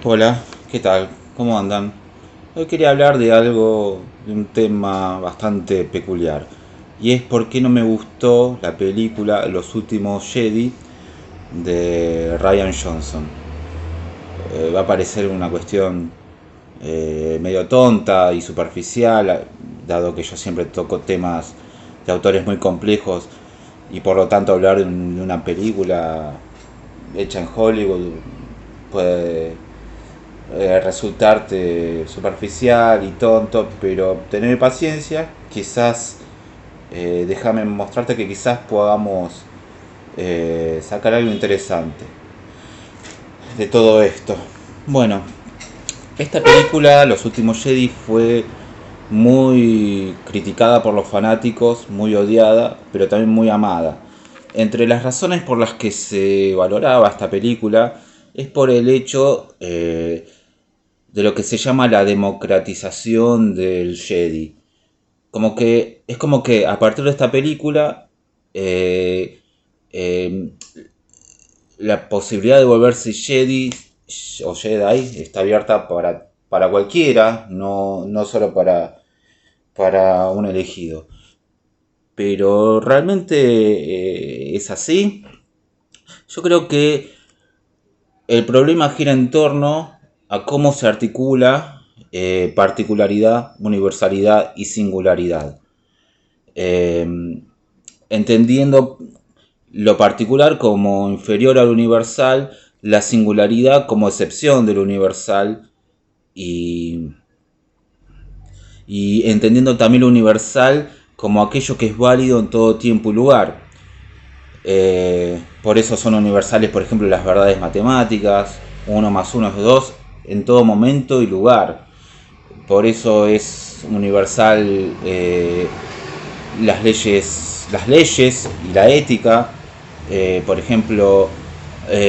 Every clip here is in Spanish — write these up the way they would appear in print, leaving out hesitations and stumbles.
Hola, ¿qué tal? ¿Cómo andan? Hoy quería hablar de algo, de un tema bastante peculiar. Y es por qué no me gustó la película Los Últimos Jedi de Ryan Johnson. Va a parecer una cuestión medio tonta y superficial, dado que yo siempre toco temas de autores muy complejos y por lo tanto hablar de una película hecha en Hollywood puede resultarte superficial y tonto, pero tener paciencia, quizás déjame mostrarte que quizás podamos sacar algo interesante de todo esto. Bueno, esta película, Los Últimos Jedi, fue muy criticada por los fanáticos, muy odiada, pero también muy amada. Entre las razones por las que se valoraba esta película es por el hecho de lo que se llama la democratización del Jedi. Como que a partir de esta película eh, eh, la posibilidad de volverse Jedi o Jedi está abierta para cualquiera, no solo para un elegido. Pero realmente es así. Yo creo que el problema gira en torno a cómo se articula particularidad, universalidad y singularidad. Eh, Entendiendo lo particular como inferior al universal, la singularidad como excepción del universal y, y entendiendo también lo universal como aquello que es válido en todo tiempo y lugar. Por eso son universales, por ejemplo, las verdades matemáticas, uno más uno es 2 en todo momento y lugar. Por eso es universal las leyes y la ética. Por ejemplo,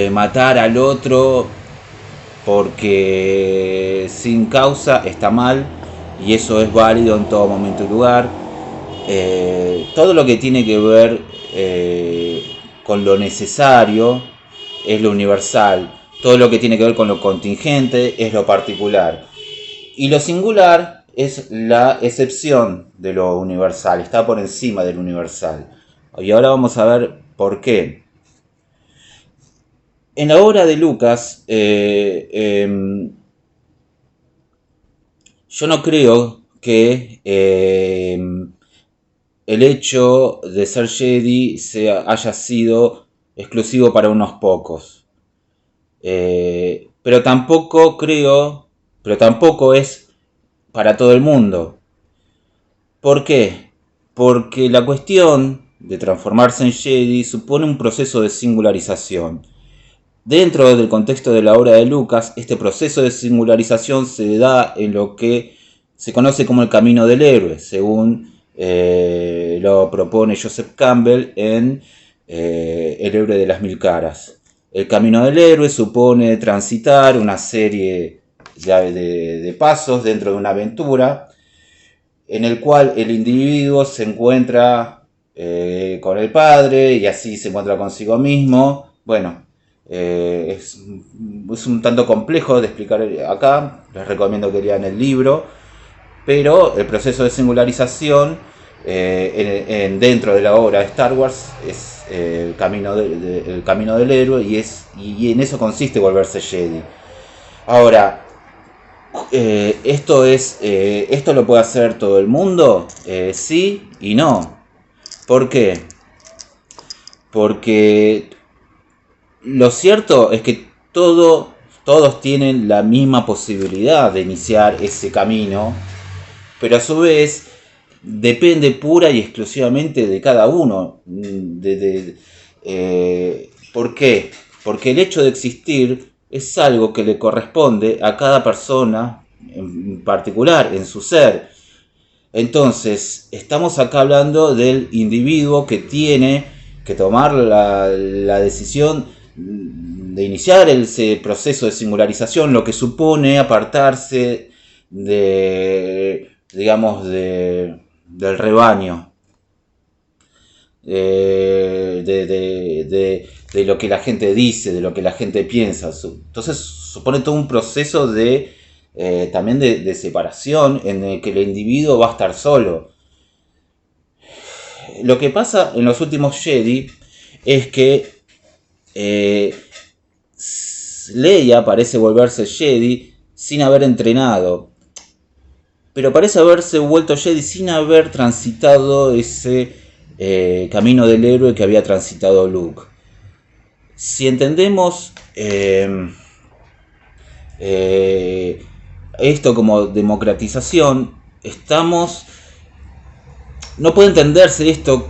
matar al otro porque sin causa está mal y eso es válido en todo momento y lugar. Todo lo que tiene que ver con lo necesario es lo universal. Todo lo que tiene que ver con lo contingente es lo particular. Y lo singular es la excepción de lo universal, está por encima del universal. Y ahora vamos a ver por qué. En la obra de Lucas, yo no creo que el hecho de ser Jedi haya sido exclusivo para unos pocos. Pero tampoco es para todo el mundo. ¿Por qué? Porque la cuestión de transformarse en Jedi supone un proceso de singularización. Dentro del contexto de la obra de Lucas, este proceso de singularización se da en lo que se conoce como el camino del héroe, según lo propone Joseph Campbell en El héroe de las mil caras. El camino del héroe supone transitar una serie de pasos dentro de una aventura en el cual el individuo se encuentra con el padre y así se encuentra consigo mismo. Bueno, es un tanto complejo de explicar acá, les recomiendo que lean el libro, pero el proceso de singularización dentro de la obra de Star Wars es el camino del héroe y en eso consiste volverse Jedi. Ahora, esto lo puede hacer todo el mundo, sí y no. ¿Por qué? Porque lo cierto es que todos tienen la misma posibilidad de iniciar ese camino, pero a su vez depende pura y exclusivamente de cada uno. ¿Por qué? Porque el hecho de existir es algo que le corresponde a cada persona en particular, en su ser. Entonces, estamos acá hablando del individuo que tiene que tomar la decisión de iniciar ese proceso de singularización, lo que supone apartarse digamos, del rebaño. de lo que la gente dice, de lo que la gente piensa. Entonces supone todo un proceso de también de separación en el que el individuo va a estar solo. Lo que pasa en los últimos Jedi es que Leia parece volverse Jedi sin haber entrenado, pero parece haberse vuelto Jedi sin haber transitado ese camino del héroe que había transitado Luke. Si entendemos esto como democratización, no puede entenderse esto,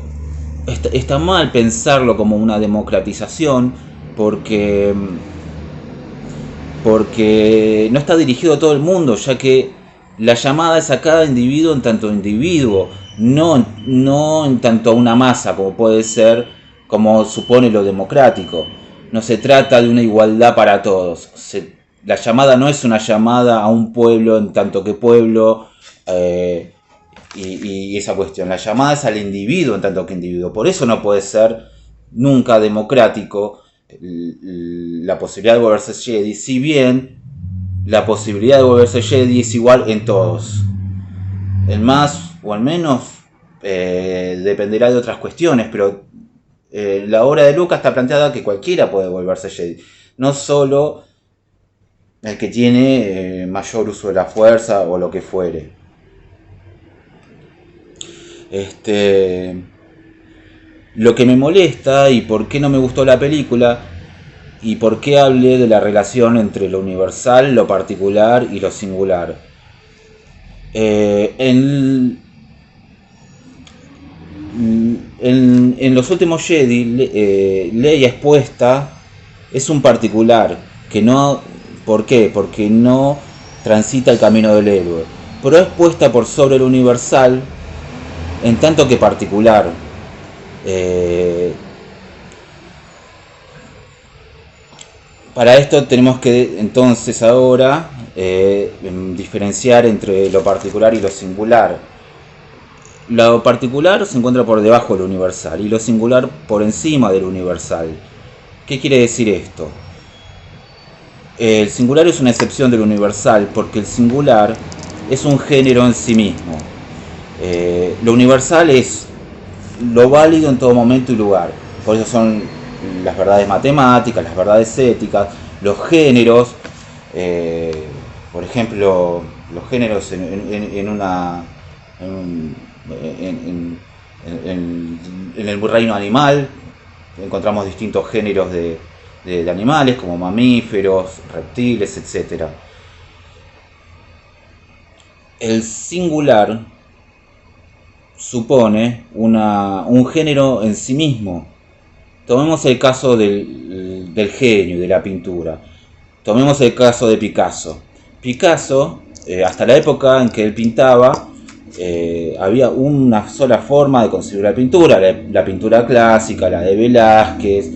está mal pensarlo como una democratización, porque no está dirigido a todo el mundo, ya que la llamada es a cada individuo en tanto individuo, no en tanto a una masa, como puede ser, como supone lo democrático. No se trata de una igualdad para todos. La llamada no es una llamada a un pueblo en tanto que pueblo, y esa cuestión. La llamada es al individuo en tanto que individuo. Por eso no puede ser nunca democrático la posibilidad de volverse Jedi, si bien la posibilidad de volverse Jedi es igual en todos. El más o al menos dependerá de otras cuestiones, pero la obra de Lucas está planteada que cualquiera puede volverse Jedi, no solo el que tiene mayor uso de la fuerza o lo que fuere. Lo que me molesta y por qué no me gustó la película y por qué hablé de la relación entre lo universal, lo particular y lo singular. En los últimos Jedi, Leia expuesta es un particular que no. ¿Por qué? Porque no transita el camino del héroe, pero es puesta por sobre lo universal en tanto que particular. Para esto tenemos que entonces ahora diferenciar entre lo particular y lo singular. Lo particular se encuentra por debajo de lo universal y lo singular por encima de lo universal. ¿Qué quiere decir esto? El singular es una excepción del universal porque el singular es un género en sí mismo. Lo universal es lo válido en todo momento y lugar. Por eso son las verdades matemáticas, las verdades éticas, los géneros. Por ejemplo, los géneros en el reino animal encontramos distintos géneros de animales como mamíferos, reptiles, etc. El singular supone un género en sí mismo. Tomemos el caso del genio, de la pintura. Tomemos el caso de Picasso. Picasso, hasta la época en que él pintaba, había una sola forma de concebir la pintura, la pintura clásica, la de Velázquez,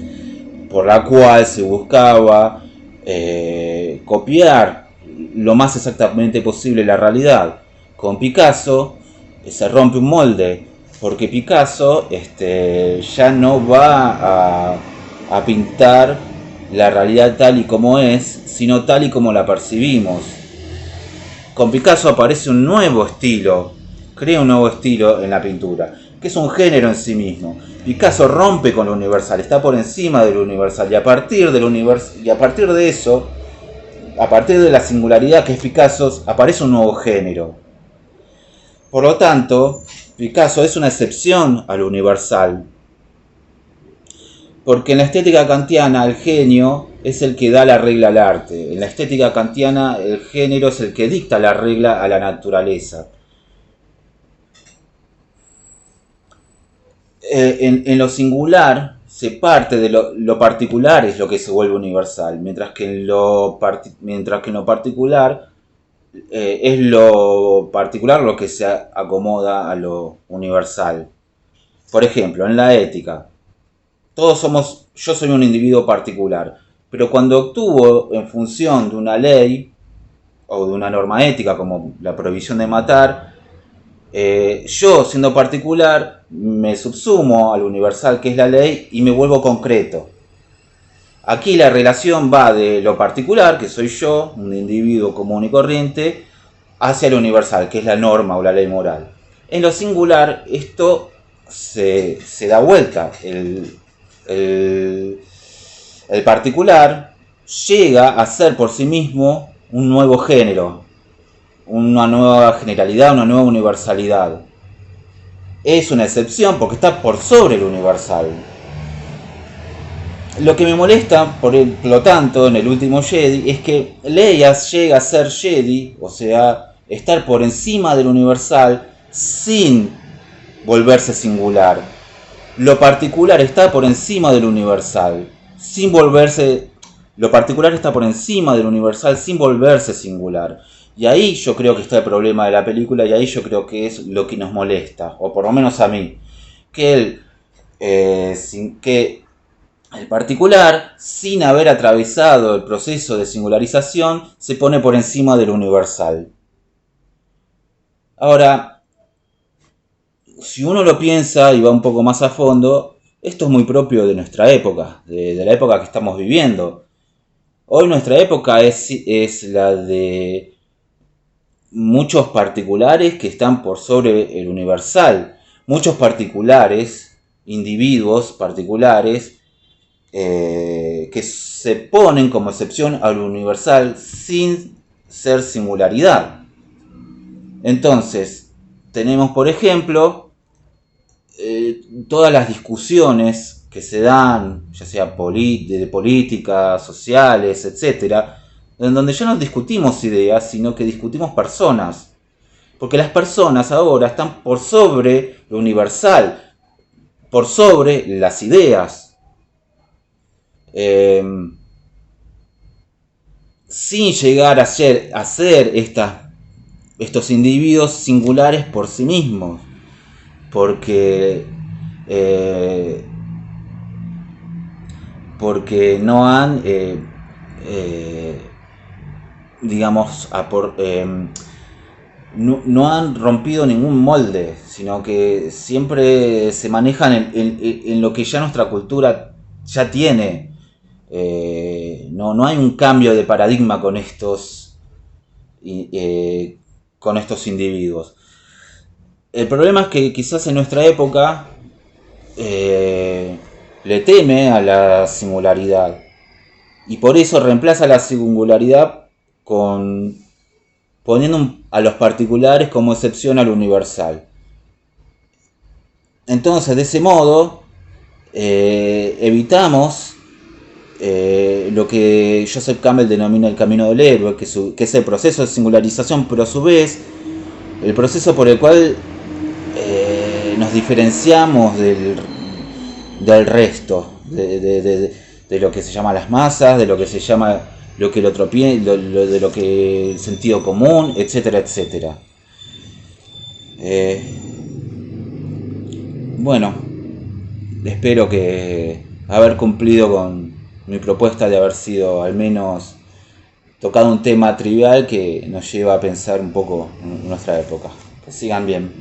por la cual se buscaba copiar lo más exactamente posible la realidad. Con Picasso se rompe un molde, porque Picasso ya no va a pintar la realidad tal y como es, sino tal y como la percibimos. Con Picasso aparece un nuevo estilo, crea un nuevo estilo en la pintura, que es un género en sí mismo. Picasso rompe con lo universal, está por encima de lo universal, y a partir de eso, a partir de la singularidad que es Picasso, aparece un nuevo género. Por lo tanto, Picasso es una excepción a lo universal, porque en la estética kantiana el genio es el que da la regla al arte. En la estética kantiana el género es el que dicta la regla a la naturaleza. En lo singular se parte de lo particular, es lo que se vuelve universal, mientras que en lo particular es lo particular lo que se acomoda a lo universal. Por ejemplo, en la ética, yo soy un individuo particular, pero cuando actúo en función de una ley o de una norma ética como la prohibición de matar, Yo, siendo particular, me subsumo al universal que es la ley y me vuelvo concreto. Aquí la relación va de lo particular, que soy yo, un individuo común y corriente, hacia lo universal, que es la norma o la ley moral. En lo singular, esto se da vuelta. El particular llega a ser por sí mismo un nuevo género, una nueva generalidad, una nueva universalidad. Es una excepción porque está por sobre el universal. Lo que me molesta, por lo tanto, en el último Jedi, es que Leia llega a ser Jedi, o sea, estar por encima del universal sin volverse singular. Lo particular está por encima del universal, sin volverse... Lo particular está por encima del universal sin volverse singular. Y ahí yo creo que está el problema de la película, y ahí yo creo que es lo que nos molesta, o por lo menos a mí. Que el particular, sin haber atravesado el proceso de singularización, se pone por encima del universal. Ahora, si uno lo piensa y va un poco más a fondo, esto es muy propio de nuestra época, de la época que estamos viviendo. Hoy nuestra época es la de muchos particulares que están por sobre el universal. Muchos particulares, individuos particulares, que se ponen como excepción al universal sin ser singularidad. Entonces, tenemos por ejemplo todas las discusiones que se dan, ya sea de política, sociales, etcétera, en donde ya no discutimos ideas, sino que discutimos personas. Porque las personas ahora están por sobre lo universal, por sobre las ideas. Sin llegar a ser estos individuos singulares por sí mismos. Porque no han digamos no han rompido ningún molde, sino que siempre se manejan en lo que ya nuestra cultura ya tiene. No hay un cambio de paradigma con estos individuos. El problema es que quizás en nuestra época le teme a la singularidad y por eso reemplaza la singularidad con poniendo a los particulares como excepción al universal. Entonces, de ese modo, evitamos lo que Joseph Campbell denomina el camino del héroe, que es el proceso de singularización, pero a su vez el proceso por el cual nos diferenciamos del resto, de lo que se llama las masas, de lo que se llama lo que el otro piensa, de lo que el sentido común, etcétera, etcétera. Bueno, espero que haber cumplido con mi propuesta de haber sido al menos tocado un tema trivial que nos lleva a pensar un poco en nuestra época. Que sigan bien.